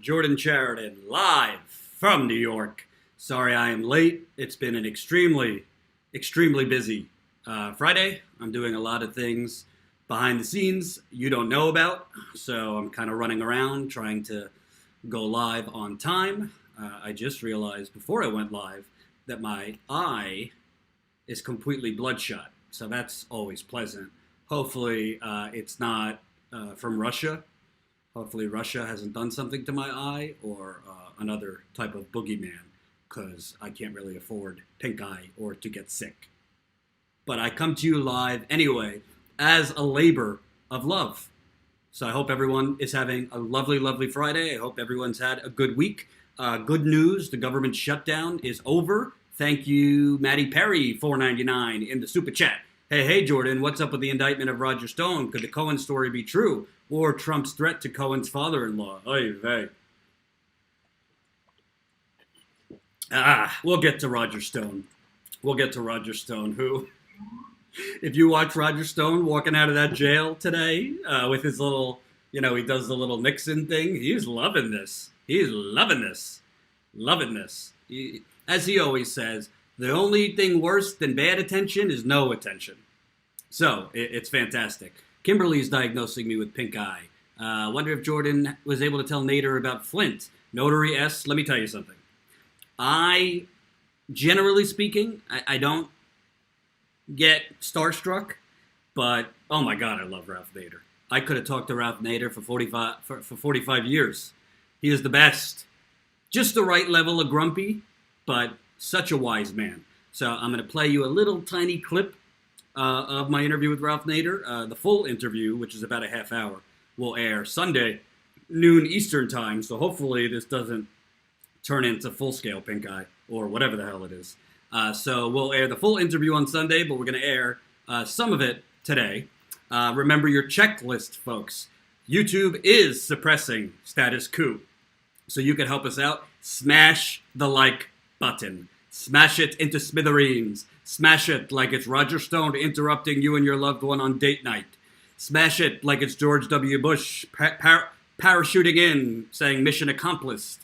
Jordan Sheridan, live from New York. Sorry I am late. It's been an extremely busy Friday. I'm doing a lot of things behind the scenes you don't know about, so I'm kind of running around trying to go live on time. I just realized before I went live that my eye is completely bloodshot, so that's always pleasant. Hopefully it's not from Russia. Hopefully Russia hasn't done something to my eye or another type of boogeyman, because I can't really afford pink eye or to get sick. But I come to you live anyway as a labor of love. So I hope everyone is having a lovely Friday. I hope everyone's had a good week. Good news, the government shutdown is over. Thank you, Maddie Perry, $4.99 in the super chat. Hey, Jordan, what's up with the indictment of Roger Stone? Could the Cohen story be true? Or Trump's threat to Cohen's father-in-law? Oy vey. We'll get to Roger Stone. Who, if you watch Roger Stone walking out of that jail today with his little, he does the little Nixon thing. He's loving this. As he always says, the only thing worse than bad attention is no attention. So it's fantastic. Kimberly's diagnosing me with pink eye. Wonder if Jordan was able to tell Nader about Flint. Notary S, let me tell you something. Generally speaking, I don't get starstruck, but oh my God, I love Ralph Nader. I could have talked to Ralph Nader for 45 years. He is the best. Just the right level of grumpy, but such a wise man. So I'm going to play you a little tiny clip of my interview with Ralph Nader. The full interview, which is about a half hour, will air Sunday, noon Eastern time. So hopefully this doesn't turn into full-scale pink eye or whatever the hell it is. So we'll air the full interview on Sunday, but we're going to air some of it today. Remember your checklist, folks. YouTube is suppressing Status Coup. So you can help us out. Smash the like button. Smash it into smithereens. Smash it like it's Roger Stone interrupting you and your loved one on date night. Smash it like it's George W. Bush parachuting in, saying mission accomplished.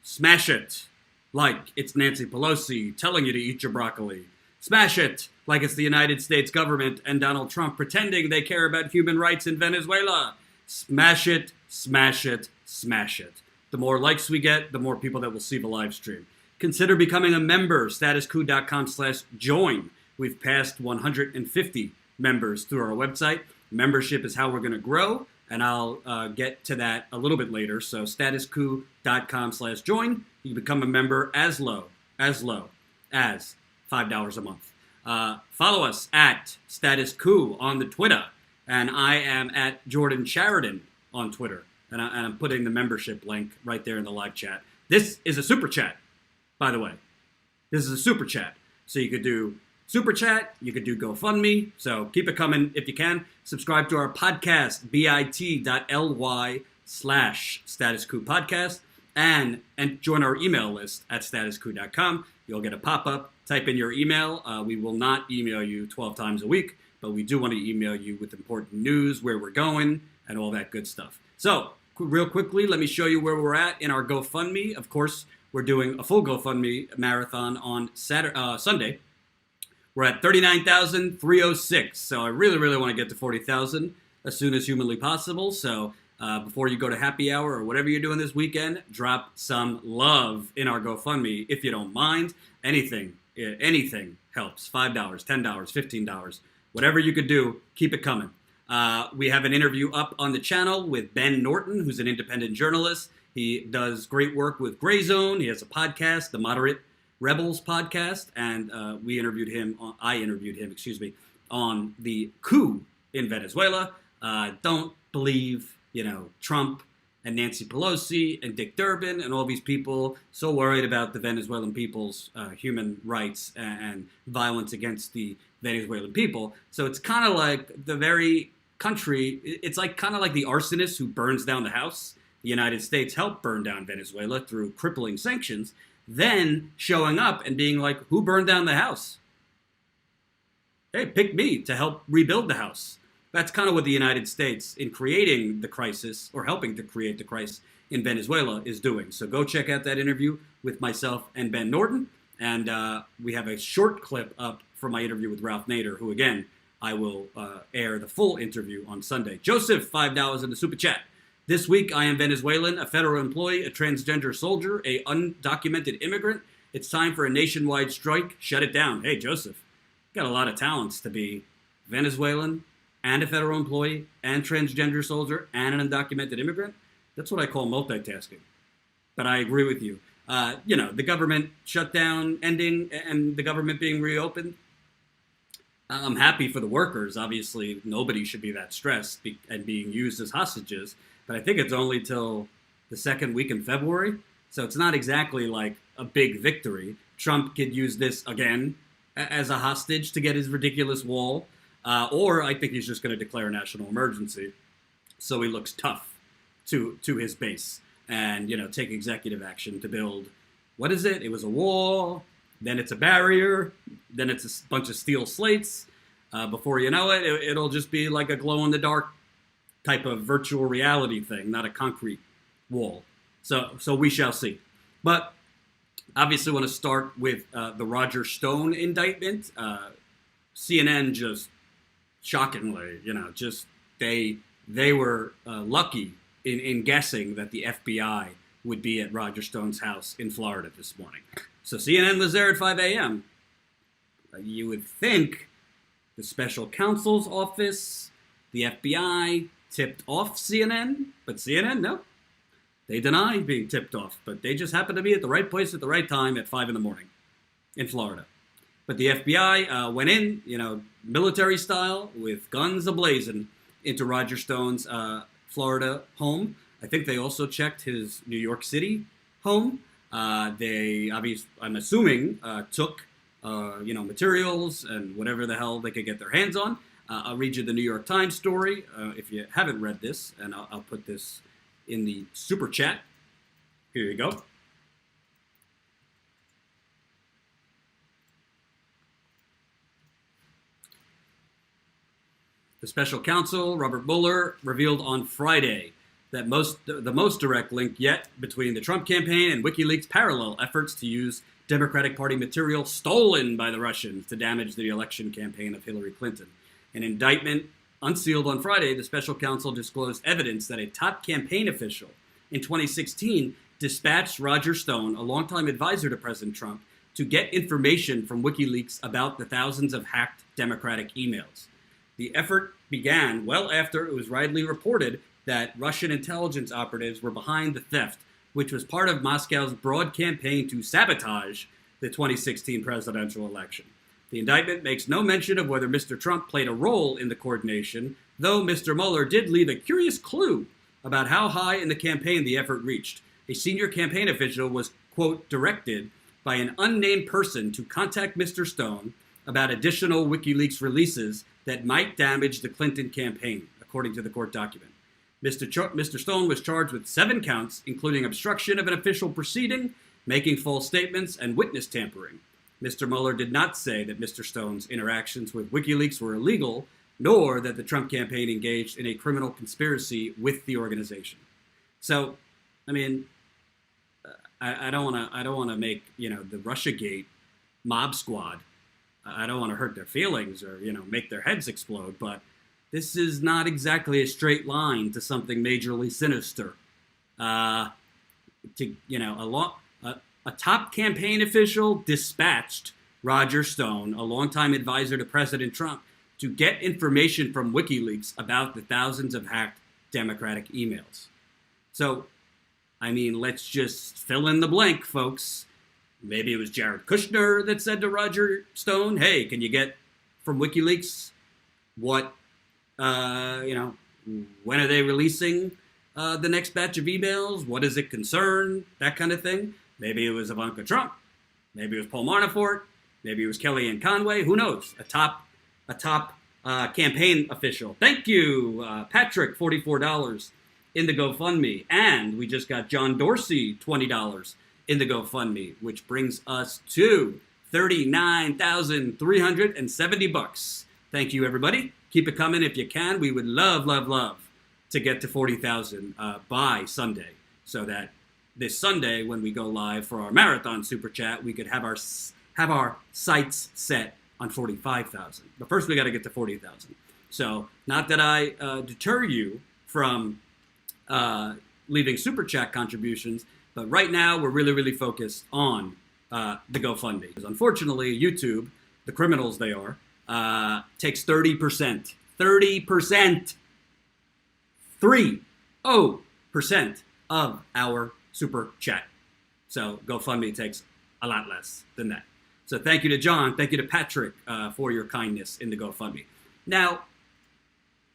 Smash it like it's Nancy Pelosi telling you to eat your broccoli. Smash it like it's the United States government and Donald Trump pretending they care about human rights in Venezuela. Smash it, smash it, smash it. The more likes we get, the more people that will see the live stream. Consider becoming a member, statuscoup.com/join. We've passed 150 members through our website. Membership is how we're going to grow, and I'll get to that a little bit later. So statuscoup.com/join. You can become a member as low as $5 a month. Follow us at Status Coup on the Twitter, and I am at Jordan Sheridan on Twitter. And I'm putting the membership link right there in the live chat. This is a super chat, by the way. This is a super chat. So you could do super chat, you could do GoFundMe. So keep it coming if you can. Subscribe to our podcast, bit.ly/Status Coup podcast, and join our email list at statuscoup.com. You'll get a pop-up. Type in your email. We will not email you 12 times a week, but we do want to email you with important news, where we're going, and all that good stuff. So, real quickly, let me show you where we're at in our GoFundMe. Of course, we're doing a full GoFundMe marathon on Sunday. We're at 39,306. So I really want to get to 40,000 as soon as humanly possible. So before you go to happy hour or whatever you're doing this weekend, drop some love in our GoFundMe if you don't mind. Anything helps. $5, $10, $15, whatever you could do, keep it coming. We have an interview up on the channel with Ben Norton, who's an independent journalist. He does great work with Gray Zone. He has a podcast, the Moderate Rebels podcast, and I interviewed him, on the coup in Venezuela. Don't believe, Trump and Nancy Pelosi and Dick Durbin and all these people so worried about the Venezuelan people's human rights and violence against the Venezuelan people. So it's kind of like the very country, it's like kind of like the arsonist who burns down the house. The United States helped burn down Venezuela through crippling sanctions, then showing up and being like, who burned down the house? Hey, pick me to help rebuild the house. That's kind of what the United States, in creating the crisis, or helping to create the crisis, in Venezuela is doing. So go check out that interview with myself and Ben Norton. And we have a short clip up from my interview with Ralph Nader, who, again, I will air the full interview on Sunday. Joseph, $5 in the super chat. This week, I am Venezuelan, a federal employee, a transgender soldier, a undocumented immigrant. It's time for a nationwide strike. Shut it down. Hey, Joseph, got a lot of talents to be Venezuelan and a federal employee and transgender soldier and an undocumented immigrant. That's what I call multitasking. But I agree with you. The government shutdown ending and the government being reopened, I'm happy for the workers. Obviously, nobody should be that stressed and being used as hostages. But I think it's only till the second week in February. So it's not exactly like a big victory. Trump could use this again as a hostage to get his ridiculous wall. Or I think he's just going to declare a national emergency so he looks tough to his base and, take executive action to build, what is it? It was a wall, then it's a barrier, then it's a bunch of steel slates. Before you know it, it'll just be like a glow-in-the-dark type of virtual reality thing, not a concrete wall. So we shall see. But obviously want to start with the Roger Stone indictment. CNN just shockingly, they were lucky in guessing that the FBI would be at Roger Stone's house in Florida this morning. So CNN was there at 5 a.m. You would think the special counsel's office, the FBI tipped off CNN, but CNN, no. They deny being tipped off, but they just happened to be at the right place at the right time at 5 in the morning in Florida. But the FBI went in, military style with guns ablazing into Roger Stone's Florida home. I think they also checked his New York City home. They obviously, I'm assuming, took materials and whatever the hell they could get their hands on. I'll read you the New York Times story if you haven't read this, and I'll put this in the super chat. Here you go. The special counsel, Robert Mueller, revealed on Friday that the most direct link yet between the Trump campaign and WikiLeaks' parallel efforts to use Democratic Party material stolen by the Russians to damage the election campaign of Hillary Clinton. An indictment unsealed on Friday, the special counsel disclosed evidence that a top campaign official in 2016 dispatched Roger Stone, a longtime advisor to President Trump, to get information from WikiLeaks about the thousands of hacked Democratic emails. The effort began well after it was widely reported that Russian intelligence operatives were behind the theft, which was part of Moscow's broad campaign to sabotage the 2016 presidential election. The indictment makes no mention of whether Mr. Trump played a role in the coordination, though Mr. Mueller did leave a curious clue about how high in the campaign the effort reached. A senior campaign official was, quote, directed by an unnamed person to contact Mr. Stone about additional WikiLeaks releases that might damage the Clinton campaign, according to the court document. Mr. Stone was charged with 7 counts, including obstruction of an official proceeding, making false statements, and witness tampering. Mr. Mueller did not say that Mr. Stone's interactions with WikiLeaks were illegal, nor that the Trump campaign engaged in a criminal conspiracy with the organization. So, I mean, I don't want to make the RussiaGate mob squad. I don't want to hurt their feelings or make their heads explode, but this is not exactly a straight line to something majorly sinister. A top campaign official dispatched Roger Stone, a longtime advisor to President Trump, to get information from WikiLeaks about the thousands of hacked Democratic emails. So, I mean, let's just fill in the blank, folks. Maybe it was Jared Kushner that said to Roger Stone, hey, can you get from WikiLeaks what, when are they releasing the next batch of emails? What does it concern? That kind of thing. Maybe it was Ivanka Trump. Maybe it was Paul Manafort. Maybe it was Kellyanne Conway. Who knows? A top campaign official. Thank you, Patrick, $44 in the GoFundMe. And we just got John Dorsey, $20 in the GoFundMe, which brings us to $39,370. Thank you, everybody. Keep it coming if you can. We would love to get to 40,000 by Sunday. so that this Sunday, when we go live for our marathon super chat, we could have our sights set on 45,000. But first, we got to get to 40,000. So, not that I deter you from leaving super chat contributions, but right now we're really, really focused on the GoFundMe. Because unfortunately, YouTube, the criminals they are, takes 30%. 30%. 30% of our super chat. So GoFundMe takes a lot less than that. So thank you to John, thank you to Patrick for your kindness in the GoFundMe. Now,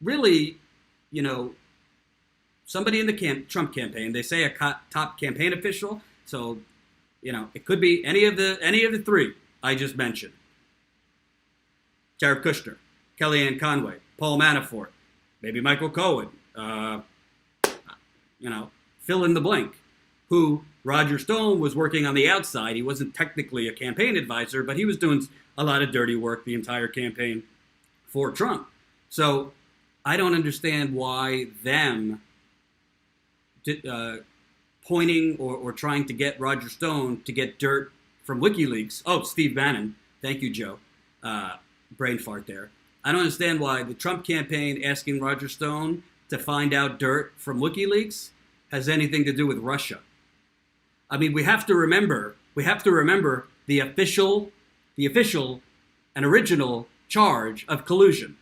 really, you know, somebody in the Trump campaign, they say a top campaign official, so, you know, it could be any of the three I just mentioned. Jared Kushner, Kellyanne Conway, Paul Manafort, maybe Michael Cohen, you know, fill in the blank, who Roger Stone was working on the outside. He wasn't technically a campaign advisor, but he was doing a lot of dirty work the entire campaign for Trump. So I don't understand why them pointing or trying to get Roger Stone to get dirt from WikiLeaks. Oh, Steve Bannon. Thank you, Joe. Brain fart there. I don't understand why the Trump campaign asking Roger Stone to find out dirt from WikiLeaks has anything to do with Russia. I mean, we have to remember the official and original charge of collusion.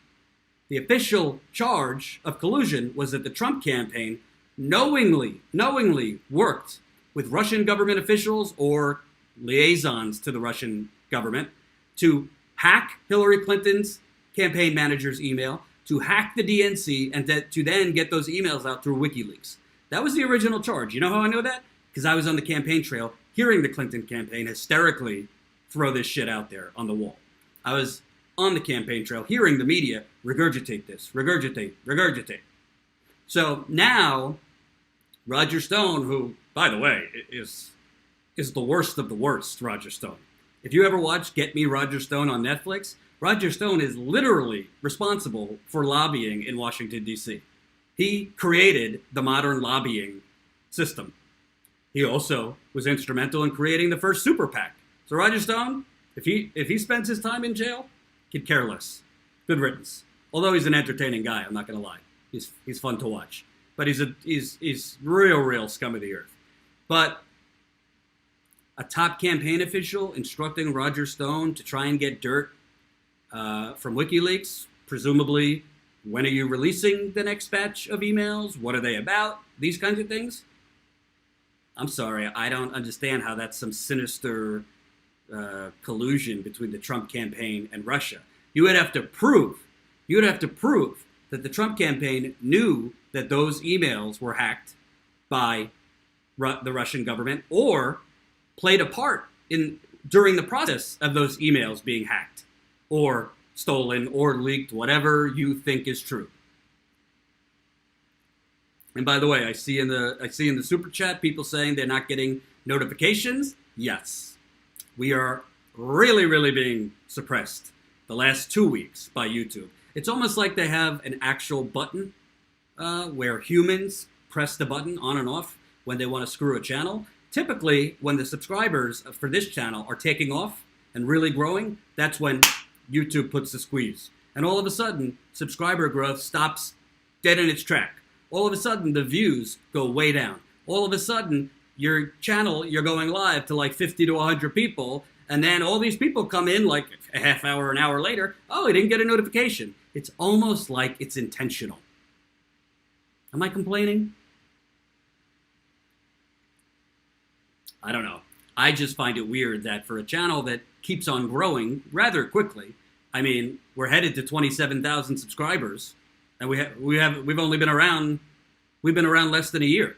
The official charge of collusion was that the Trump campaign knowingly worked with Russian government officials or liaisons to the Russian government to hack Hillary Clinton's campaign manager's email, to hack the DNC, and to then get those emails out through WikiLeaks. That was the original charge. You know how I know that? Because I was on the campaign trail hearing the Clinton campaign hysterically throw this shit out there on the wall. I was on the campaign trail hearing the media regurgitate this, regurgitate. So now, Roger Stone, who, by the way, is the worst of the worst, Roger Stone. If you ever watch Get Me Roger Stone on Netflix, Roger Stone is literally responsible for lobbying in Washington, D.C. He created the modern lobbying system. He also was instrumental in creating the first super PAC. So Roger Stone, if he spends his time in jail, could care less. Good riddance. Although he's an entertaining guy, I'm not going to lie. He's fun to watch. But he's real scum of the earth. But a top campaign official instructing Roger Stone to try and get dirt from WikiLeaks, presumably, when are you releasing the next batch of emails? What are they about? These kinds of things. I'm sorry, I don't understand how that's some sinister collusion between the Trump campaign and Russia. You would have to prove that the Trump campaign knew that those emails were hacked by the Russian government or played a part during the process of those emails being hacked or stolen or leaked, whatever you think is true. And by the way, I see in the super chat people saying they're not getting notifications. Yes, we are really being suppressed the last 2 weeks by YouTube. It's almost like they have an actual button where humans press the button on and off when they want to screw a channel. Typically, when the subscribers for this channel are taking off and really growing, that's when YouTube puts the squeeze. And all of a sudden, subscriber growth stops dead in its track. All of a sudden, the views go way down. All of a sudden, your channel, you're going live to like 50 to 100 people, and then all these people come in like a half hour, an hour later. Oh, I didn't get a notification. It's almost like it's intentional. Am I complaining? I don't know. I just find it weird that for a channel that keeps on growing rather quickly, I mean, we're headed to 27,000 subscribers, and we've only been around less than a year.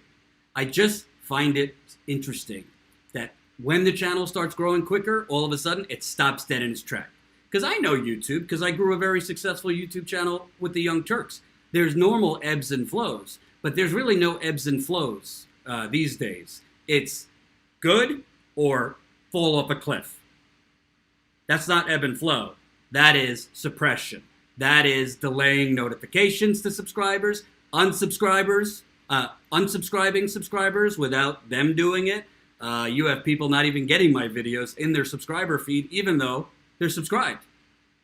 I just find it interesting that when the channel starts growing quicker, all of a sudden it stops dead in its track. Because I know YouTube, because I grew a very successful YouTube channel with the Young Turks. There's normal ebbs and flows, but there's really no ebbs and flows these days. It's good or fall off a cliff. That's not ebb and flow. That is suppression. That is delaying notifications to subscribers, unsubscribers, Unsubscribing subscribers without them doing it. You have people not even getting my videos in their subscriber feed, even though they're subscribed.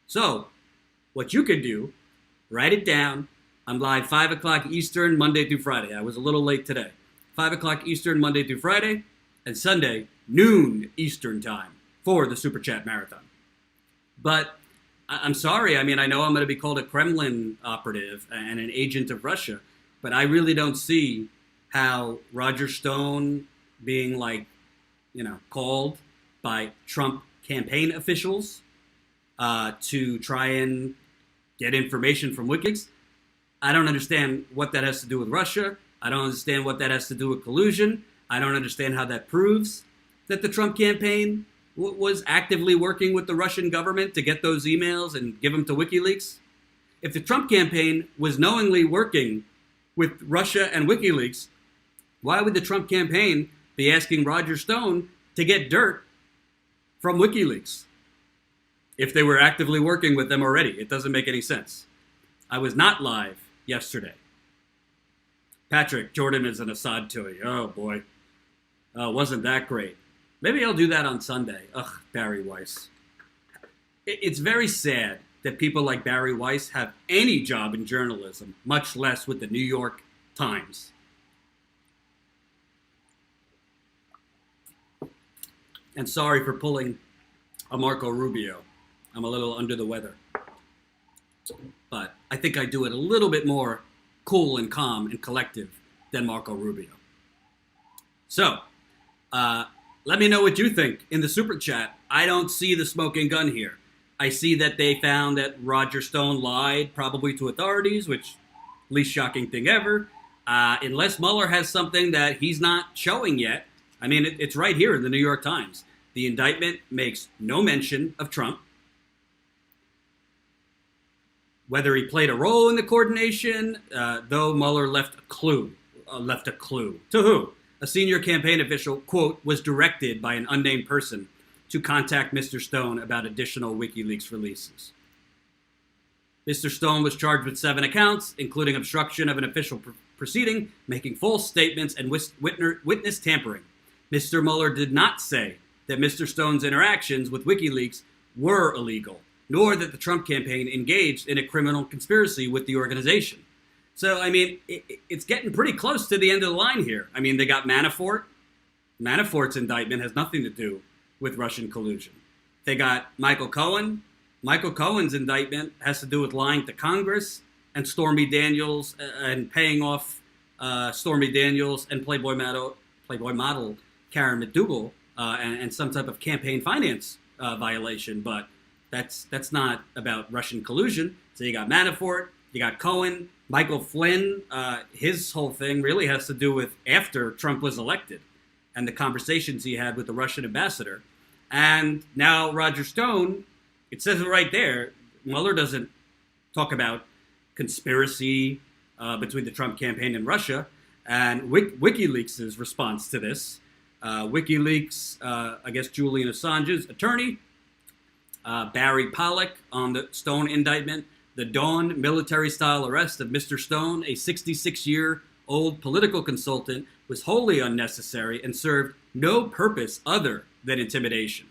So, what you could do, write it down. I'm live 5 o'clock Eastern, Monday through Friday. I was a little late today. 5 o'clock Eastern, Monday through Friday, and Sunday, noon Eastern time for the Super Chat Marathon. But I'm sorry. I mean, I know I'm going to be called a Kremlin operative and an agent of Russia, but I really don't see how Roger Stone being called by Trump campaign officials to try and get information from WikiLeaks. I don't understand what that has to do with Russia. I don't understand what that has to do with collusion. I don't understand how that proves that the Trump campaign was actively working with the Russian government to get those emails and give them to WikiLeaks. If the Trump campaign was knowingly working with Russia and WikiLeaks, why would the Trump campaign be asking Roger Stone to get dirt from WikiLeaks if they were actively working with them already? It doesn't make any sense. I was not live yesterday. Patrick, Jordan is an Assad toy. Oh, boy. Wasn't that great. Maybe I'll do that on Sunday. Ugh, Barry Weiss. It's very sad that people like Barry Weiss have any job in journalism, much less with the New York Times. And sorry for pulling a Marco Rubio. I'm a little under the weather. But I think I do it a little bit more cool and calm and collective than Marco Rubio. So, let me know what you think in the Super Chat. I don't see the smoking gun here. I see that they found that Roger Stone lied, probably to authorities, which, least shocking thing ever. Unless Mueller has something that he's not showing yet. I mean, it's right here in the New York Times. The indictment makes no mention of Trump. Whether he played a role in the coordination, though Mueller left a clue. To who? A senior campaign official, quote, was directed by an unnamed person to contact Mr. Stone about additional WikiLeaks releases. Mr. Stone was charged with 7 accounts, including obstruction of an official proceeding, making false statements, and witness tampering. Mr. Mueller did not say that Mr. Stone's interactions with WikiLeaks were illegal, nor that the Trump campaign engaged in a criminal conspiracy with the organization. So, I mean, it's getting pretty close to the end of the line here. I mean, they got Manafort. Manafort's indictment has nothing to do with Russian collusion. They got Michael Cohen. Michael Cohen's indictment has to do with lying to Congress and Stormy Daniels and paying off Stormy Daniels and Playboy model Karen McDougal and some type of campaign finance violation. But that's not about Russian collusion. So you got Manafort, you got Cohen, Michael Flynn. His whole thing really has to do with after Trump was elected and the conversations he had with the Russian ambassador. And now Roger Stone, it says it right there. Mueller doesn't talk about conspiracy between the Trump campaign and Russia. And WikiLeaks' response to this, WikiLeaks, I guess Julian Assange's attorney, Barry Pollock on the Stone indictment, the Dawn military-style arrest of Mr. Stone, a 66-year-old political consultant, was wholly unnecessary and served no purpose other than intimidation.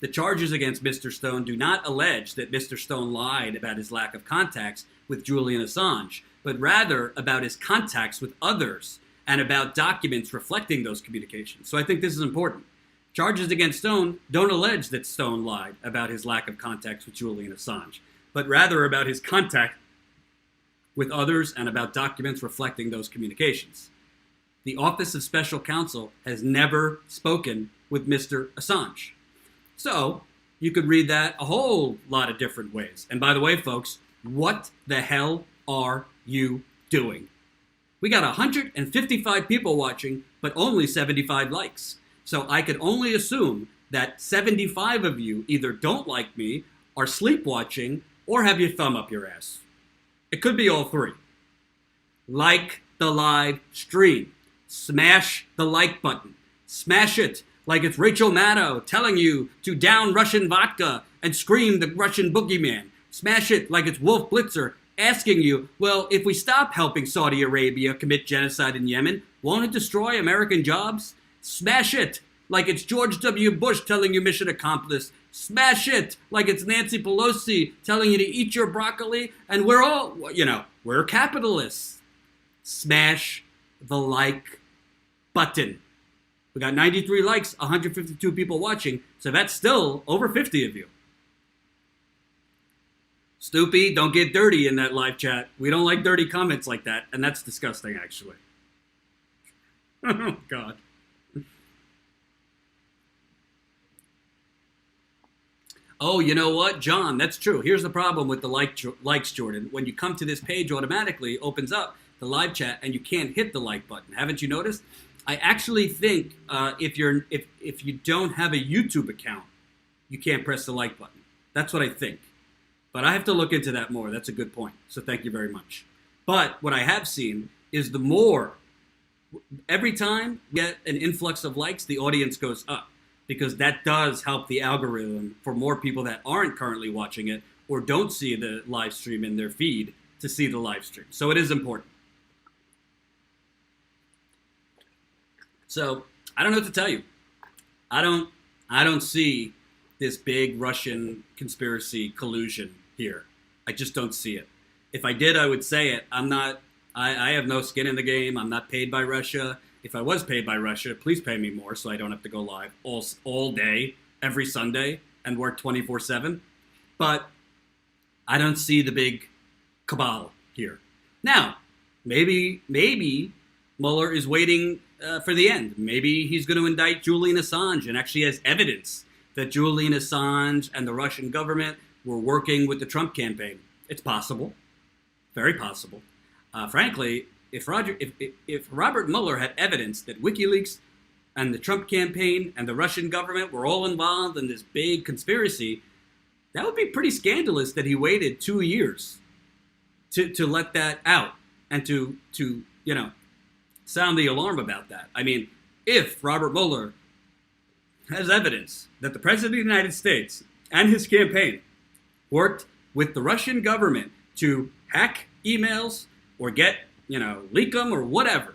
The charges against Mr. Stone do not allege that Mr. Stone lied about his lack of contacts with Julian Assange, but rather about his contacts with others and about documents reflecting those communications. So I think this is important. Charges against Stone don't allege that Stone lied about his lack of contacts with Julian Assange, but rather about his contact with others and about documents reflecting those communications. The Office of Special Counsel has never spoken with Mr. Assange. So you could read that a whole lot of different ways. And by the way, folks, what the hell are you doing? We got 155 people watching, but only 75 likes. So I could only assume that 75 of you either don't like me, are sleepwatching, or have your thumb up your ass. It could be all three. Like the live stream. Smash the like button. Smash it like it's Rachel Maddow telling you to down Russian vodka and scream the Russian boogeyman. Smash it like it's Wolf Blitzer asking you, well, if we stop helping Saudi Arabia commit genocide in Yemen, won't it destroy American jobs? Smash it like it's George W. Bush telling you mission accomplished. Smash it like it's Nancy Pelosi telling you to eat your broccoli. And we're all, we're capitalists. Smash the like button. We got 93 likes, 152 people watching, so that's still over 50 of you. Stoopy, don't get dirty in that live chat. We don't like dirty comments like that, and that's disgusting, actually. Oh, God. Oh, you know what, John, that's true. Here's the problem with the likes, Jordan. When you come to this page, automatically opens up the live chat, and you can't hit the like button. Haven't you noticed? I actually think if you don't have a YouTube account, you can't press the like button. That's what I think. But I have to look into that more. That's a good point. So thank you very much. But what I have seen is every time you get an influx of likes, the audience goes up, because that does help the algorithm for more people that aren't currently watching it or don't see the live stream in their feed to see the live stream. So it is important. So I don't know what to tell you. I don't see this big Russian conspiracy collusion here. I just don't see it. If I did, I would say it. I have no skin in the game. I'm not paid by Russia. If I was paid by Russia, please pay me more so I don't have to go live all day, every Sunday, and work 24/7. But I don't see the big cabal here. Now, maybe Mueller is waiting for the end. Maybe he's going to indict Julian Assange and actually has evidence that Julian Assange and the Russian government were working with the Trump campaign. It's possible. Very possible. Frankly, if Robert Mueller had evidence that WikiLeaks and the Trump campaign and the Russian government were all involved in this big conspiracy, that would be pretty scandalous that he waited 2 years to let that out and to sound the alarm about that. I mean, if Robert Mueller has evidence that the President of the United States and his campaign worked with the Russian government to hack emails or leak them or whatever,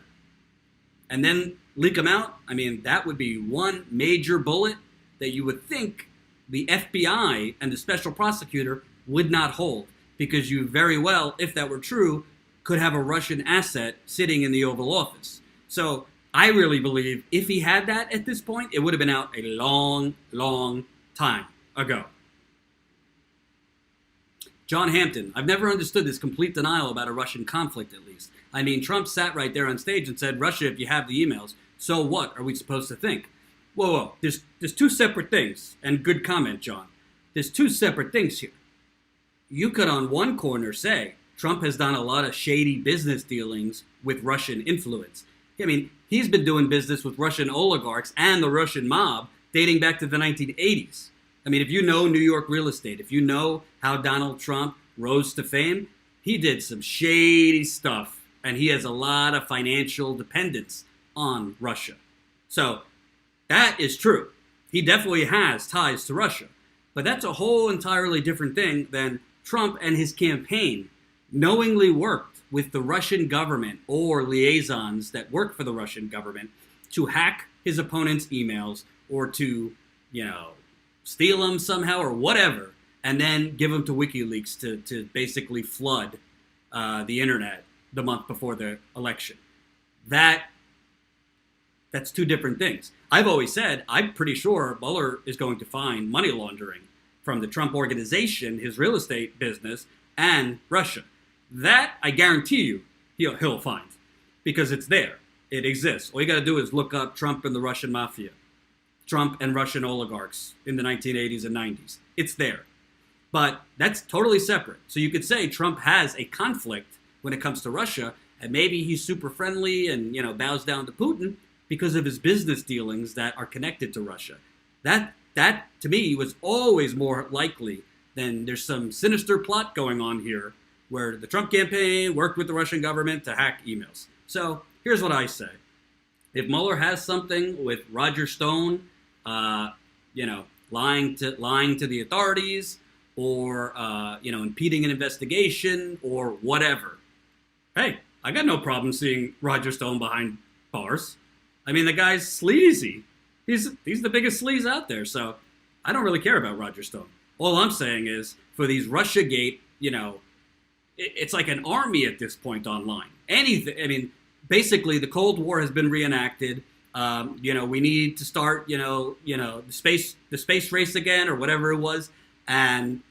and then leak them out, I mean, that would be one major bullet that you would think the FBI and the special prosecutor would not hold, because you very well, if that were true, could have a Russian asset sitting in the Oval Office. So I really believe if he had that at this point, it would have been out a long, long time ago. John Hampton, I've never understood this complete denial about a Russian conflict, at least. I mean, Trump sat right there on stage and said, Russia, if you have the emails, so what are we supposed to think? Whoa. There's two separate things. And good comment, John. There's two separate things here. You could, on one corner, say Trump has done a lot of shady business dealings with Russian influence. I mean, he's been doing business with Russian oligarchs and the Russian mob dating back to the 1980s. I mean, if you know New York real estate, if you know how Donald Trump rose to fame, he did some shady stuff, and he has a lot of financial dependence on Russia. So that is true. He definitely has ties to Russia. But that's a whole entirely different thing than Trump and his campaign knowingly worked with the Russian government or liaisons that work for the Russian government to hack his opponent's emails or to, steal them somehow or whatever, and then give them to WikiLeaks to basically flood the internet the month before the election. That's two different things. I've always said, I'm pretty sure Mueller is going to find money laundering from the Trump organization, his real estate business, and Russia. That, I guarantee you, he'll find, because it's there. It exists. All you got to do is look up Trump and the Russian mafia, Trump and Russian oligarchs in the 1980s and 90s. It's there. But that's totally separate. So you could say Trump has a conflict when it comes to Russia, and maybe he's super friendly and, bows down to Putin because of his business dealings that are connected to Russia. That to me, was always more likely than there's some sinister plot going on here where the Trump campaign worked with the Russian government to hack emails. So here's what I say. If Mueller has something with Roger Stone, lying to the authorities, or impeding an investigation or whatever. Hey, I got no problem seeing Roger Stone behind bars. I mean, the guy's sleazy. He's the biggest sleaze out there. So I don't really care about Roger Stone. All I'm saying is for these Russiagate, it's like an army at this point online. Anything. I mean, basically the Cold War has been reenacted. We need to start, the space race again or whatever it was. And,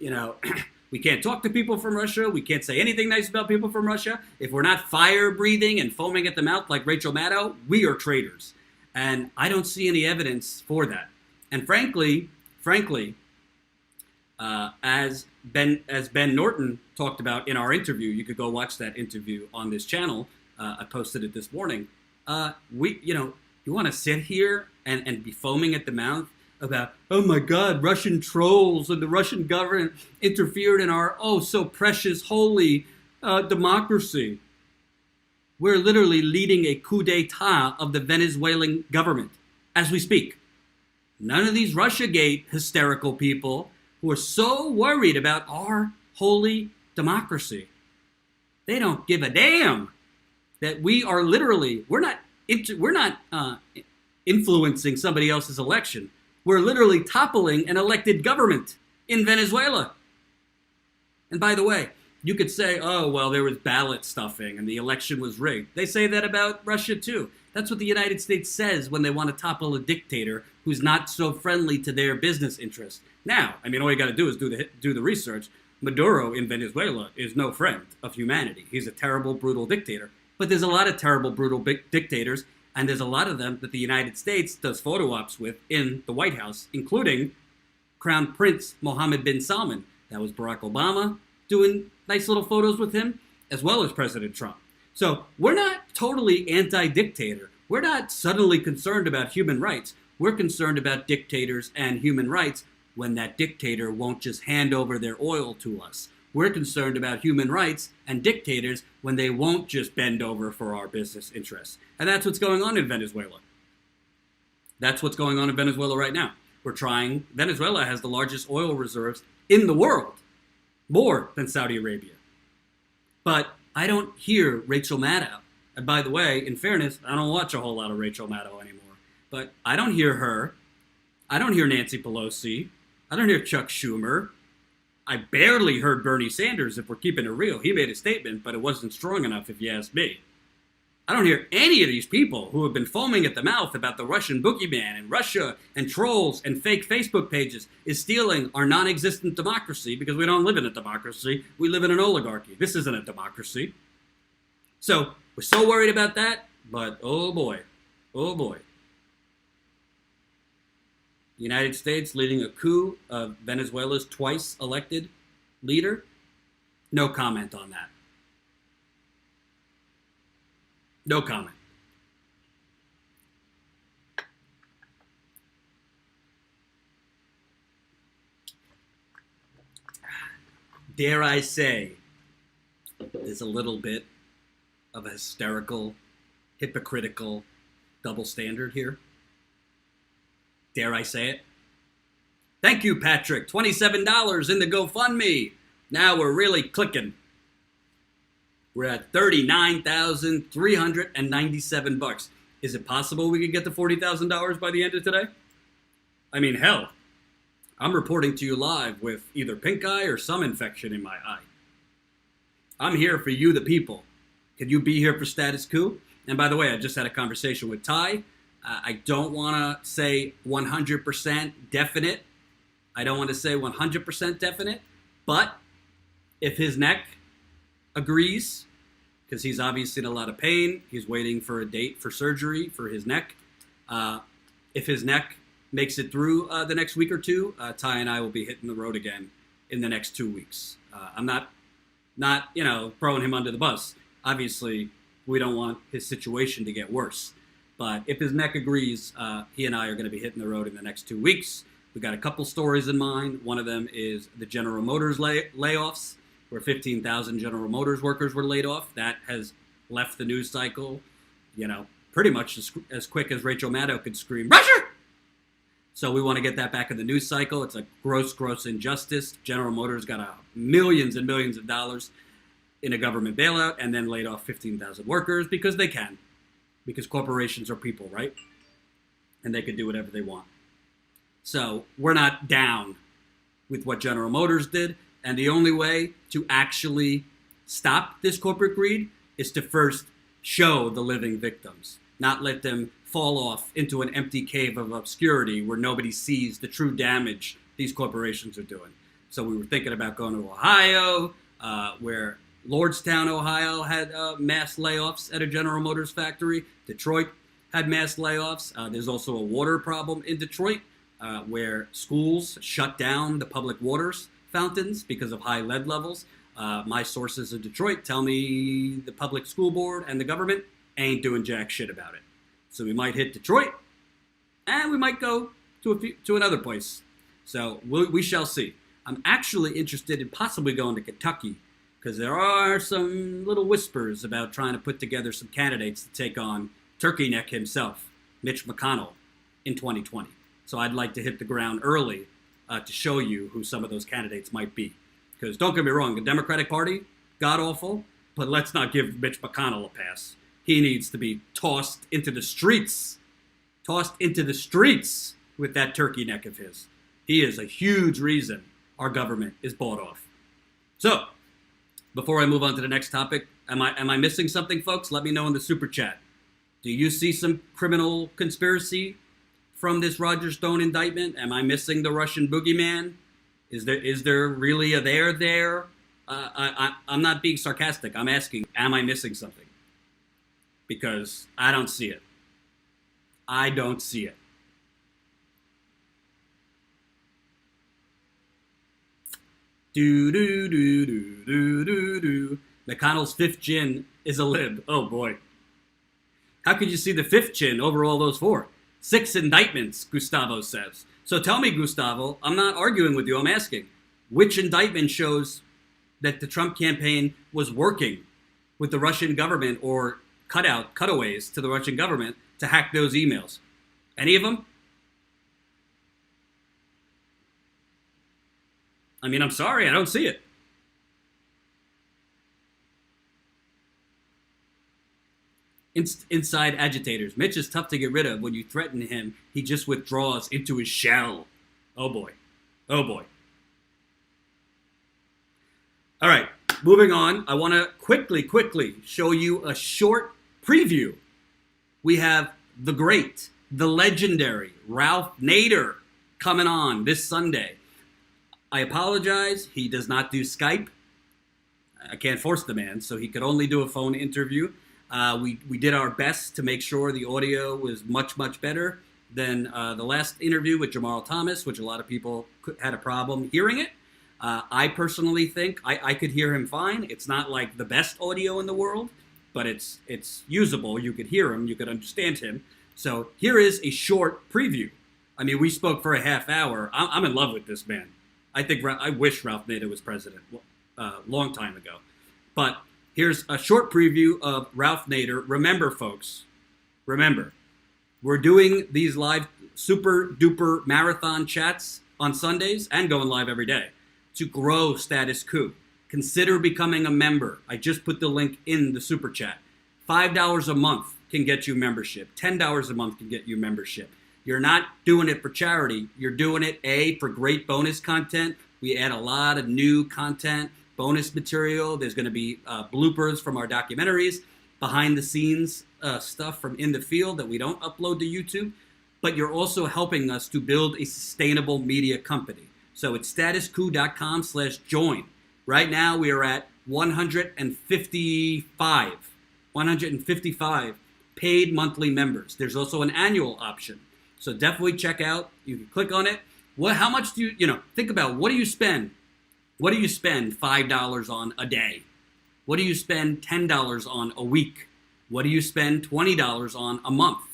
we can't talk to people from Russia. We can't say anything nice about people from Russia. If we're not fire breathing and foaming at the mouth like Rachel Maddow, we are traitors. And I don't see any evidence for that. And frankly, as Ben Norton talked about in our interview, you could go watch that interview on this channel. I posted it this morning. You want to sit here and be foaming at the mouth about, oh my God, Russian trolls and the Russian government interfered in our so precious, holy democracy. We're literally leading a coup d'etat of the Venezuelan government as we speak. None of these Russiagate hysterical people who are so worried about our holy democracy, they don't give a damn that we are literally, we're not influencing somebody else's election. We're literally toppling an elected government in Venezuela. And by the way, you could say, oh, well, there was ballot stuffing and the election was rigged. They say that about Russia, too. That's what the United States says when they want to topple a dictator who's not so friendly to their business interests. Now, I mean, all you got to do is do the research. Maduro in Venezuela is no friend of humanity. He's a terrible, brutal dictator. But there's a lot of terrible, brutal dictators, and there's a lot of them that the United States does photo ops with in the White House, including Crown Prince Mohammed bin Salman. That was Barack Obama doing nice little photos with him, as well as President Trump. So we're not totally anti-dictator. We're not suddenly concerned about human rights. We're concerned about dictators and human rights when that dictator won't just hand over their oil to us. We're concerned about human rights and dictators when they won't just bend over for our business interests. And that's what's going on in Venezuela. That's what's going on in Venezuela right now. Venezuela has the largest oil reserves in the world, more than Saudi Arabia. But I don't hear Rachel Maddow. And by the way, in fairness, I don't watch a whole lot of Rachel Maddow anymore. But I don't hear her. I don't hear Nancy Pelosi. I don't hear Chuck Schumer. I barely heard Bernie Sanders, if we're keeping it real. He made a statement, but it wasn't strong enough, if you ask me. I don't hear any of these people who have been foaming at the mouth about the Russian boogeyman and Russia and trolls and fake Facebook pages is stealing our non-existent democracy because we don't live in a democracy. We live in an oligarchy. This isn't a democracy. So we're so worried about that, but oh boy. The United States leading a coup of Venezuela's twice elected leader? No comment on that. No comment. Dare I say, there's a little bit of a hysterical, hypocritical double standard here. Dare I say it? Thank you, Patrick. $27 in the GoFundMe. Now we're really clicking. We're at $39,397. Is it possible we could get to $40,000 by the end of today? I mean, hell, I'm reporting to you live with either pink eye or some infection in my eye. I'm here for you, the people. Can you be here for status quo? And by the way, I just had a conversation with Ty. I don't want to say 100% definite. I don't want to say 100% definite. But if his neck agrees, because he's obviously in a lot of pain, he's waiting for a date for surgery for his neck. If his neck makes it through the next week or two, Ty and I will be hitting the road again in the next 2 weeks. I'm not throwing him under the bus. Obviously, we don't want his situation to get worse. But if his neck agrees, he and I are going to be hitting the road in the next 2 weeks. We've got a couple stories in mind. One of them is the General Motors layoffs, where 15,000 General Motors workers were laid off. That has left the news cycle, pretty much as quick as Rachel Maddow could scream, Russia! So we want to get that back in the news cycle. It's a gross, gross injustice. General Motors got millions and millions of dollars in a government bailout and then laid off 15,000 workers because they can. Because corporations are people, right? And they can do whatever they want. So we're not down with what General Motors did. And the only way to actually stop this corporate greed is to first show the living victims, not let them fall off into an empty cave of obscurity where nobody sees the true damage these corporations are doing. So we were thinking about going to Ohio, where Lordstown, Ohio had mass layoffs at a General Motors factory. Detroit had mass layoffs. There's also a water problem in Detroit where schools shut down the public waters fountains because of high lead levels. My sources in Detroit tell me the public school board and the government ain't doing jack shit about it. So we might hit Detroit, and we might go to another place. So we shall see. I'm actually interested in possibly going to Kentucky, because there are some little whispers about trying to put together some candidates to take on Turkey Neck himself, Mitch McConnell, in 2020. So I'd like to hit the ground early to show you who some of those candidates might be. Because don't get me wrong, the Democratic Party, god-awful, but let's not give Mitch McConnell a pass. He needs to be tossed into the streets with that turkey neck of his. He is a huge reason our government is bought off. So, before I move on to the next topic, am I missing something, folks? Let me know in the super chat. Do you see some criminal conspiracy from this Roger Stone indictment? Am I missing the Russian boogeyman? Is there really a there? I'm not being sarcastic. I'm asking, am I missing something? Because I don't see it. I don't see it. McConnell's fifth chin is a lib. Oh boy. How could you see the fifth chin over all those four? 6 indictments, Gustavo says. So tell me, Gustavo, I'm not arguing with you, I'm asking, which indictment shows that the Trump campaign was working with the Russian government or cutaways to the Russian government to hack those emails? Any of them? I mean, I'm sorry, I don't see it. Inside agitators. Mitch is tough to get rid of. When you threaten him, he just withdraws into his shell. Oh boy. Oh boy. All right, moving on. I want to quickly show you a short preview. We have the great, the legendary Ralph Nader coming on this Sunday. I apologize. He does not do Skype. I can't force the man, so he could only do a phone interview. We did our best to make sure the audio was much better than the last interview with Jamal Thomas, which a lot of people had a problem hearing it. I personally think I could hear him fine. It's not like the best audio in the world, but it's usable. You could hear him. You could understand him. So here is a short preview. I mean, we spoke for a half hour. I'm in love with this man. I wish Ralph Nader was president a long time ago. But here's a short preview of Ralph Nader. Remember, folks, we're doing these live super duper marathon chats on Sundays and going live every day to grow Status Coup. Consider becoming a member. I just put the link in the super chat. $5 a month can get you membership. $10 a month can get you membership. You're not doing it for charity. You're doing it, for great bonus content. We add a lot of new content, bonus material. There's going to be bloopers from our documentaries, behind the scenes stuff from in the field that we don't upload to YouTube. But you're also helping us to build a sustainable media company. So it's statuscoup.com/join. Right now we are at 155 paid monthly members. There's also an annual option. So definitely check out. You can click on it. How much do you think about, what do you spend? What do you spend $5 on a day? What do you spend $10 on a week? What do you spend $20 on a month?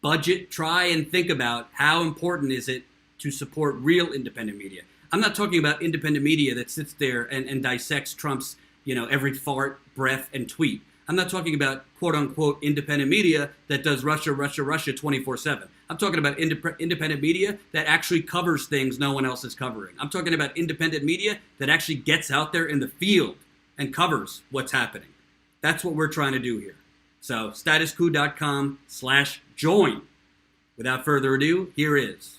Budget, try and think about how important is it to support real independent media. I'm not talking about independent media that sits there and dissects Trump's, every fart, breath, and tweet. I'm not talking about quote unquote independent media that does Russia 24/7. I'm talking about independent media that actually covers things no one else is covering. I'm talking about independent media that actually gets out there in the field and covers what's happening. That's what we're trying to do here. So statusquo.com/join. Without further ado, here is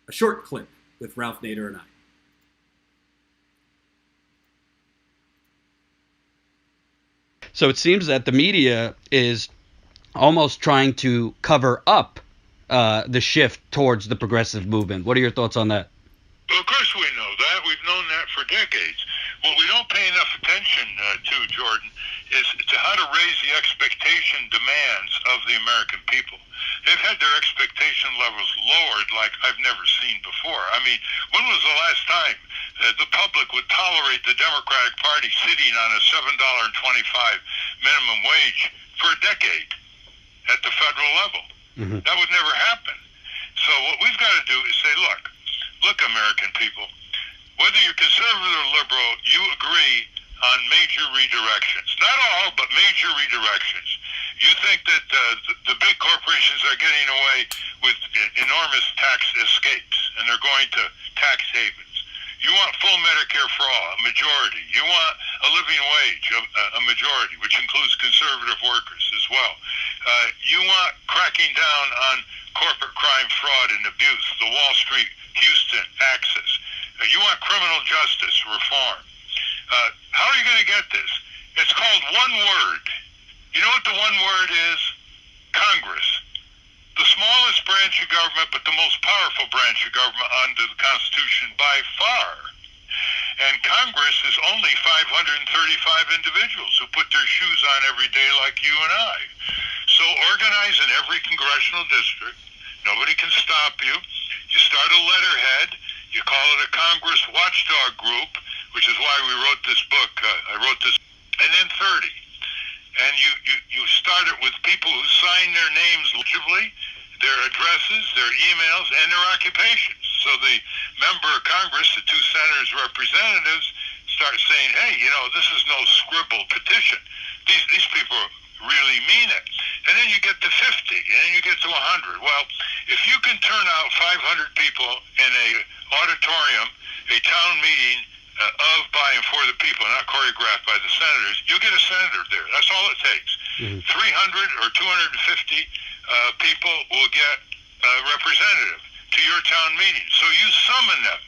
a short clip with Ralph Nader and I. So it seems that the media is almost trying to cover up the shift towards the progressive movement. What are your thoughts on that? Well, of course we know that. We've known that for decades. What we don't pay enough attention to, Jordan, is to how to raise the expectation demands of the American people. They've had their expectation levels lowered like I've never seen before. I mean, when was the last time the public would tolerate the Democratic Party sitting on a $7.25 minimum wage for a decade at the federal level? Mm-hmm. That would never happen. So what we've got to do is say, look, American people, whether you're conservative or liberal, you agree on major redirections. Not all, but major redirections. You think that the big corporations are getting away with enormous tax escapes, and they're going to tax havens. You want full Medicare for all, a majority. You want a living wage, a majority, which includes conservative workers as well. You want cracking down on corporate crime, fraud, and abuse, the Wall Street, Houston axis. You want criminal justice reform. How are you going to get this? It's called one word. You know what the one word is? Congress. The smallest branch of government, but the most powerful branch of government under the Constitution by far. And Congress is only 535 individuals who put their shoes on every day like you and I. So organize in every congressional district. Nobody can stop you. You start a letterhead. You call it a Congress watchdog group, which is why we wrote this book. I wrote this. And then 30. And you start it with people who sign their names legibly, their addresses, their emails, and their occupations. So the member of Congress, the two senators, representatives, start saying, hey, this is no scribble petition. These people really mean it. And then you get to 50, and then you get to 100. Well, if you can turn out 500 people in a auditorium, a town meeting of, by, and for the people, not choreographed by the senators, you'll get a senator there. That's all it takes. Mm-hmm. 300 or 250 people will get a representative to your town meeting. So you summon them.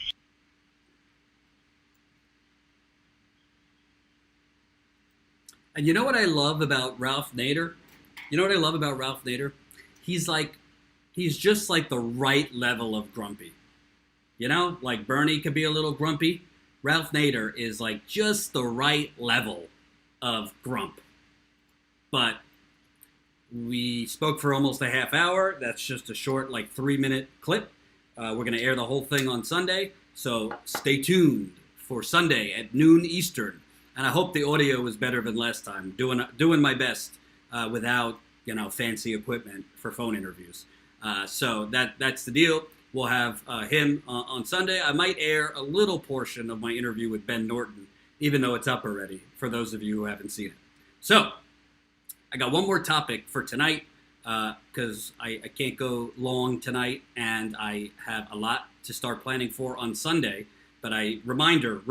And you know what I love about Ralph Nader? He's just like the right level of grumpy. Like Bernie could be a little grumpy. Ralph Nader is like just the right level of grump. But we spoke for almost a half hour. That's just a short, 3-minute clip. We're going to air the whole thing on Sunday. So stay tuned for Sunday at noon Eastern. And I hope the audio is better than last time. Doing my best without fancy equipment for phone interviews. So that's the deal. We'll have him on Sunday. I might air a little portion of my interview with Ben Norton, even though it's up already, for those of you who haven't seen it. So, I got one more topic for tonight, because I can't go long tonight, and I have a lot to start planning for on Sunday. But reminder,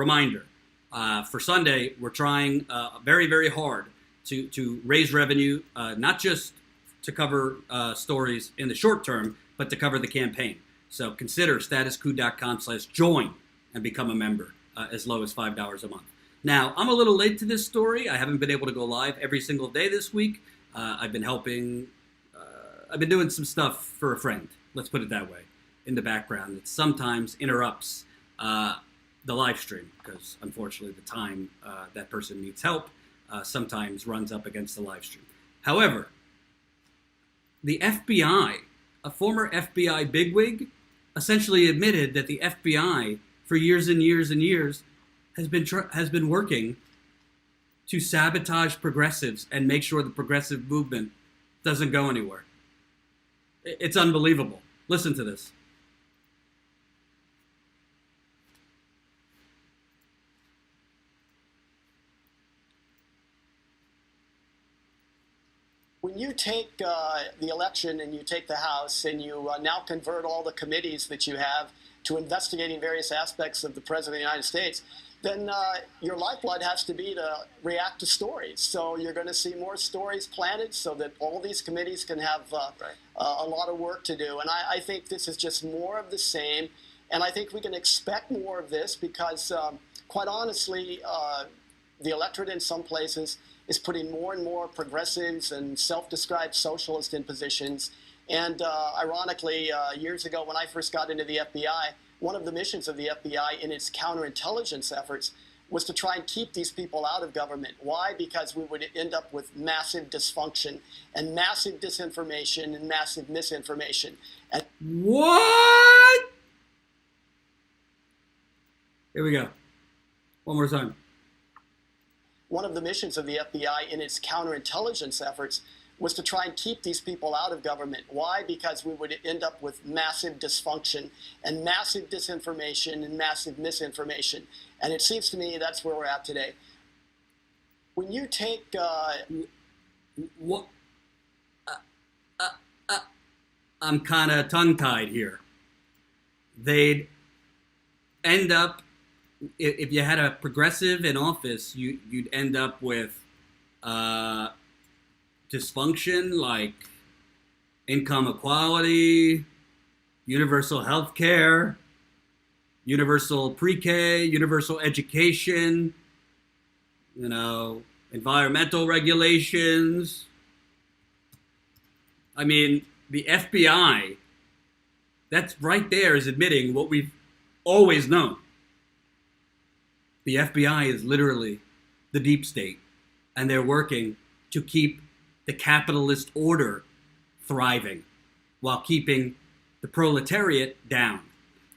for Sunday, we're trying very, very hard to raise revenue, not just to cover stories in the short term, but to cover the campaign. So consider statusquo.com/join and become a member as low as $5 a month. Now, I'm a little late to this story. I haven't been able to go live every single day this week. I've been helping. I've been doing some stuff for a friend. Let's put it that way. In the background, it sometimes interrupts the live stream because, unfortunately, the time that person needs help sometimes runs up against the live stream. However, the FBI, a former FBI bigwig, essentially admitted that the FBI, for years and years and years, has been working to sabotage progressives and make sure the progressive movement doesn't go anywhere. It's unbelievable. Listen to this. when you take the election and you take the House and you now convert all the committees that you have to investigating various aspects of the President of the United States, then your lifeblood has to be to react to stories. So you're going to see more stories planted so that all these committees can have a lot of work to do. And I think this is just more of the same. And I think we can expect more of this because, quite honestly, the electorate in some places is putting more and more progressives and self-described socialists in positions. And ironically, years ago when I first got into the FBI, one of the missions of the FBI in its counterintelligence efforts was to try and keep these people out of government. Why? Because we would end up with massive dysfunction and massive disinformation and massive misinformation. And what? Here we go. One more time. one of the missions of the FBI in its counterintelligence efforts was to try and keep these people out of government. Why? Because we would end up with massive dysfunction and massive disinformation and massive misinformation. And it seems to me that's where we're at today. When you take... what? I'm kind of tongue-tied here. They'd end up, if you had a progressive in office, you'd end up with dysfunction like income equality, universal health care, universal pre-K, universal education, environmental regulations. I mean, the FBI, that's right there is admitting what we've always known. The FBI is literally the deep state, and they're working to keep the capitalist order thriving while keeping the proletariat down.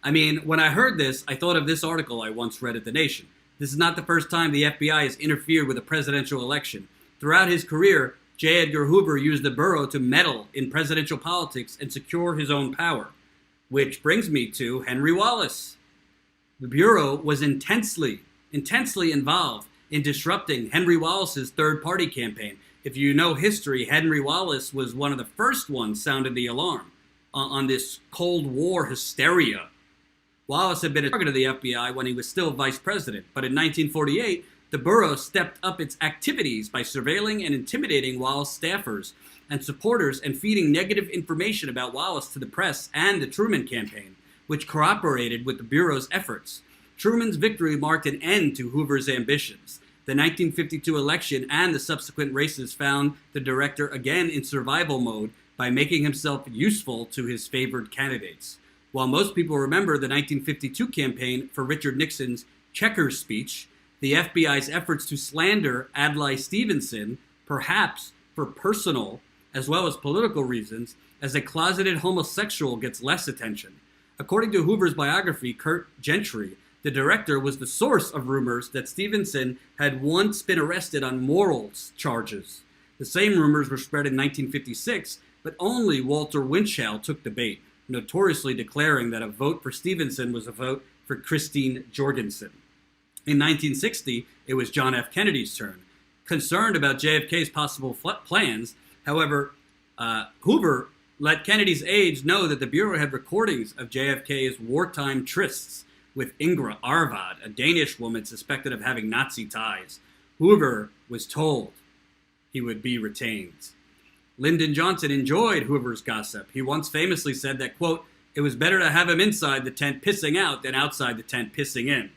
I mean, when I heard this, I thought of this article I once read at The Nation. This is not the first time the FBI has interfered with a presidential election. Throughout his career, J. Edgar Hoover used the Bureau to meddle in presidential politics and secure his own power. Which brings me to Henry Wallace. The Bureau was intensely involved in disrupting Henry Wallace's third-party campaign. If you know history, Henry Wallace was one of the first ones sounded the alarm on this Cold War hysteria. Wallace had been a target of the FBI when he was still vice president, but in 1948, the Bureau stepped up its activities by surveilling and intimidating Wallace staffers and supporters and feeding negative information about Wallace to the press and the Truman campaign, which cooperated with the Bureau's efforts. Truman's victory marked an end to Hoover's ambitions. The 1952 election and the subsequent races found the director again in survival mode by making himself useful to his favored candidates. While most people remember the 1952 campaign for Richard Nixon's Checkers speech, the FBI's efforts to slander Adlai Stevenson, perhaps for personal as well as political reasons, as a closeted homosexual gets less attention. According to Hoover's biography, Kurt Gentry, the director was the source of rumors that Stevenson had once been arrested on morals charges. The same rumors were spread in 1956, but only Walter Winchell took the bait, notoriously declaring that a vote for Stevenson was a vote for Christine Jorgensen. In 1960, it was John F. Kennedy's turn. Concerned about JFK's possible plans, however, Hoover let Kennedy's aides know that the Bureau had recordings of JFK's wartime trysts with Ingra Arvad, a Danish woman suspected of having Nazi ties. Hoover was told he would be retained. Lyndon Johnson enjoyed Hoover's gossip. He once famously said that, quote, "It was better to have him inside the tent pissing out than outside the tent pissing in."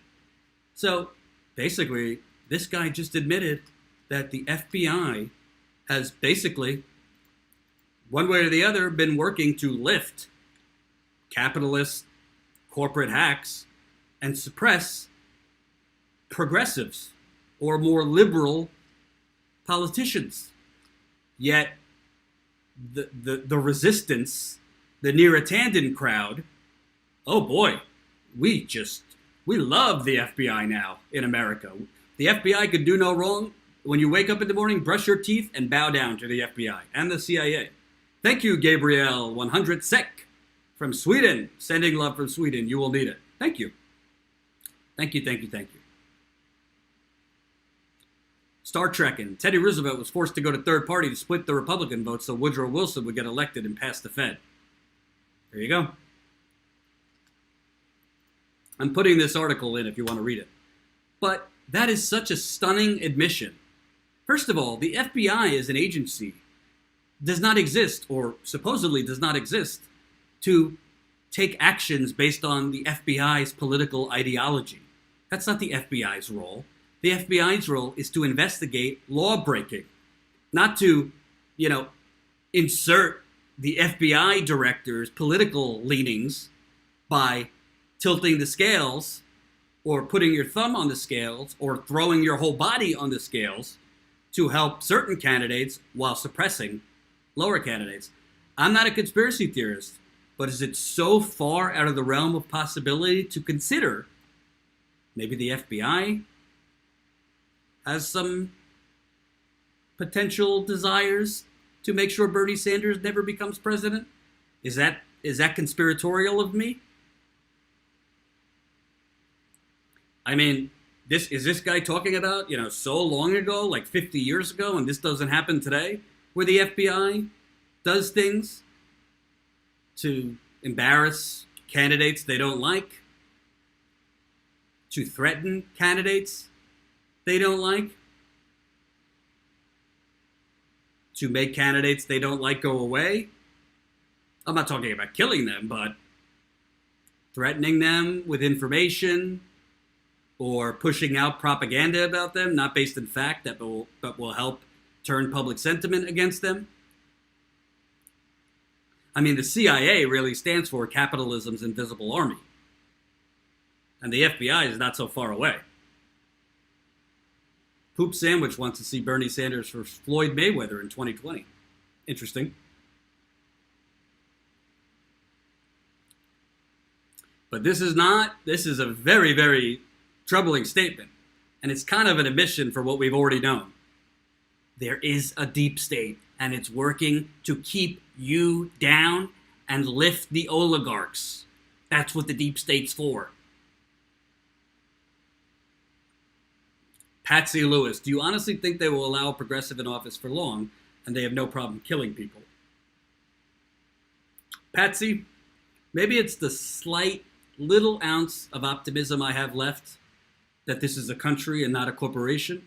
So, basically, this guy just admitted that the FBI has basically, one way or the other, been working to lift capitalist corporate hacks and suppress progressives or more liberal politicians. Yet, the resistance, the Neera crowd, oh boy, we love the FBI now in America. The FBI could do no wrong. When you wake up in the morning, brush your teeth and bow down to the FBI and the CIA. Thank you, Gabriel 100 Sek from Sweden. Sending love from Sweden. You will need it. Thank you. Thank you. Star Trekking. Teddy Roosevelt was forced to go to third party to split the Republican vote so Woodrow Wilson would get elected and pass the Fed. There you go. I'm putting this article in if you want to read it. But that is such a stunning admission. First of all, the FBI as an agency does not exist, or supposedly does not exist, to take actions based on the FBI's political ideology. That's not the FBI's role. The FBI's role is to investigate law breaking, not to, insert the FBI director's political leanings by tilting the scales or putting your thumb on the scales or throwing your whole body on the scales to help certain candidates while suppressing lower candidates. I'm not a conspiracy theorist, but is it so far out of the realm of possibility to consider maybe the FBI has some potential desires to make sure Bernie Sanders never becomes president? Is that conspiratorial of me? I mean, is this guy talking about, so long ago, like 50 years ago, and this doesn't happen today, where the FBI does things to embarrass candidates they don't like, to threaten candidates they don't like, to make candidates they don't like go away. I'm not talking about killing them, but threatening them with information or pushing out propaganda about them, not based in fact, but will help turn public sentiment against them. I mean, the CIA really stands for capitalism's invisible army. And the FBI is not so far away. Poop Sandwich wants to see Bernie Sanders for Floyd Mayweather in 2020. Interesting. But this is a very, very troubling statement. And it's kind of an admission for what we've already known. There is a deep state, and it's working to keep you down and lift the oligarchs. That's what the deep state's for. Patsy Lewis, do you honestly think they will allow a progressive in office for long and they have no problem killing people? Patsy, maybe it's the slight little ounce of optimism I have left that this is a country and not a corporation.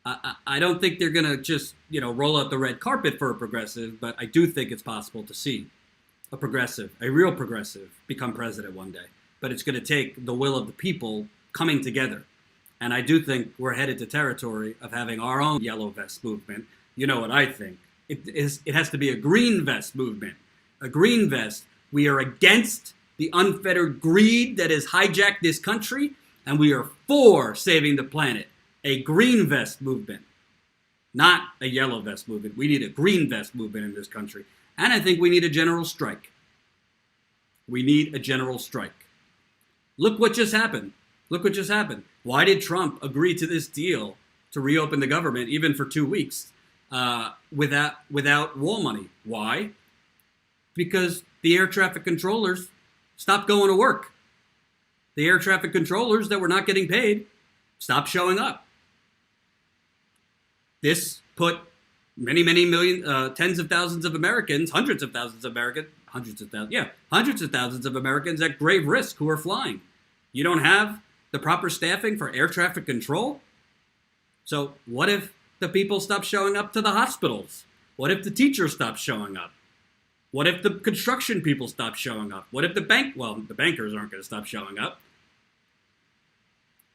I don't think they're going to just, roll out the red carpet for a progressive, but I do think it's possible to see a real progressive, become president one day. But it's going to take the will of the people coming together. And I do think we're headed to territory of having our own yellow vest movement. You know what I think? It has to be a green vest movement. A green vest. We are against the unfettered greed that has hijacked this country, and we are for saving the planet. A green vest movement, not a yellow vest movement. We need a green vest movement in this country. And I think we need a general strike. We need a general strike. Look what just happened. Why did Trump agree to this deal to reopen the government even for 2 weeks without wall money? Why? Because the air traffic controllers stopped going to work. The air traffic controllers that were not getting paid stopped showing up. This put many million, tens of thousands of Americans, hundreds of thousands of Americans at grave risk who are flying. You don't have the proper staffing for air traffic control? So what if the people stop showing up to the hospitals? What if the teachers stop showing up? What if the construction people stop showing up? What if the bankers aren't going to stop showing up?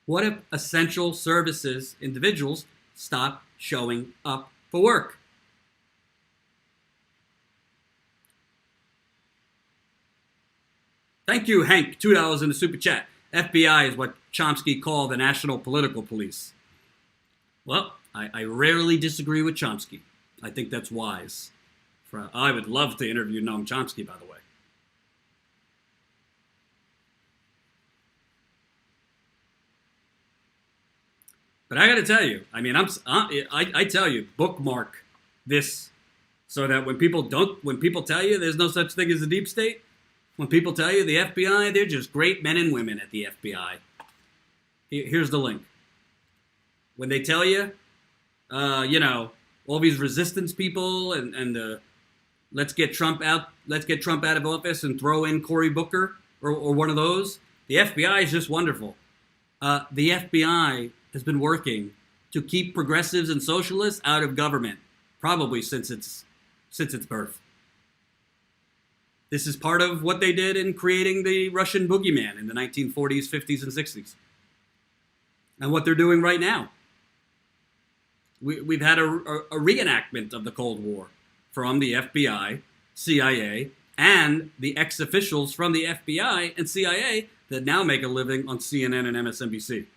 What if essential services individuals stop showing up for work? Thank you, Hank. $2 in the super chat. FBI is what Chomsky called the national political police. Well, I rarely disagree with Chomsky. I think that's wise. I would love to interview Noam Chomsky, by the way. But I got to tell you, I mean, I tell you, bookmark this so that when people tell you there's no such thing as a deep state, when people tell you the FBI, they're just great men and women at the FBI. Here's the link. When they tell you all these resistance people and let's get Trump out of office and throw in Cory Booker or one of those. The FBI is just wonderful. The FBI has been working to keep progressives and socialists out of government probably since its birth. This is part of what they did in creating the Russian boogeyman in the 1940s, 50s, and 60s. And what they're doing right now. We've had a reenactment of the Cold War from the FBI, CIA, and the ex-officials from the FBI and CIA that now make a living on CNN and MSNBC,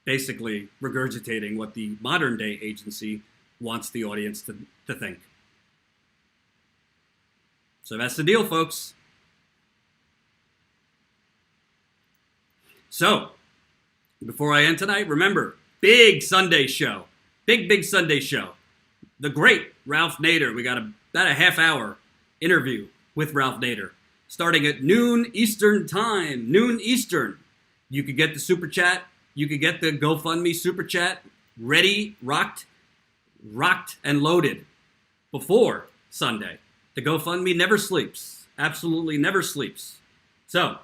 basically regurgitating what the modern-day agency wants the audience to think. So that's the deal, folks. So, before I end tonight, remember, big Sunday show. Big Sunday show. The great Ralph Nader. We got about a half-hour interview with Ralph Nader, starting at noon Eastern time. Noon Eastern. You could get the Super Chat. You could get the GoFundMe Super Chat ready, rocked, and loaded before Sunday. The GoFundMe never sleeps. Absolutely never sleeps. So,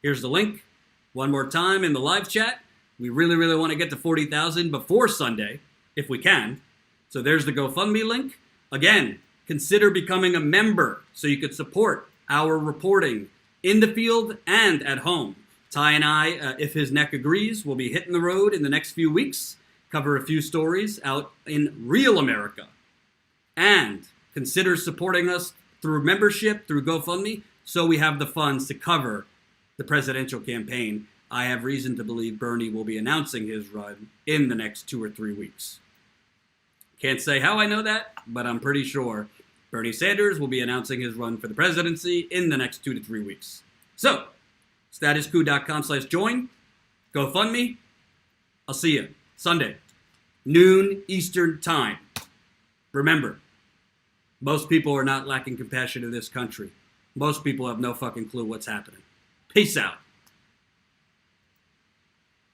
here's the link. One more time in the live chat. We really, really want to get to 40,000 before Sunday, if we can. So there's the GoFundMe link. Again, consider becoming a member so you could support our reporting in the field and at home. Ty and I, if his neck agrees, will be hitting the road in the next few weeks, cover a few stories out in real America. And consider supporting us through membership, through GoFundMe, so we have the funds to cover the presidential campaign. I have reason to believe Bernie will be announcing his run in the next 2 or 3 weeks. Can't say how I know that, but I'm pretty sure Bernie Sanders will be announcing his run for the presidency in the next 2 to 3 weeks. So, statuscoup.com/join, GoFundMe. I'll see you Sunday, noon Eastern time. Remember, most people are not lacking compassion in this country. Most people have no fucking clue what's happening. Peace out.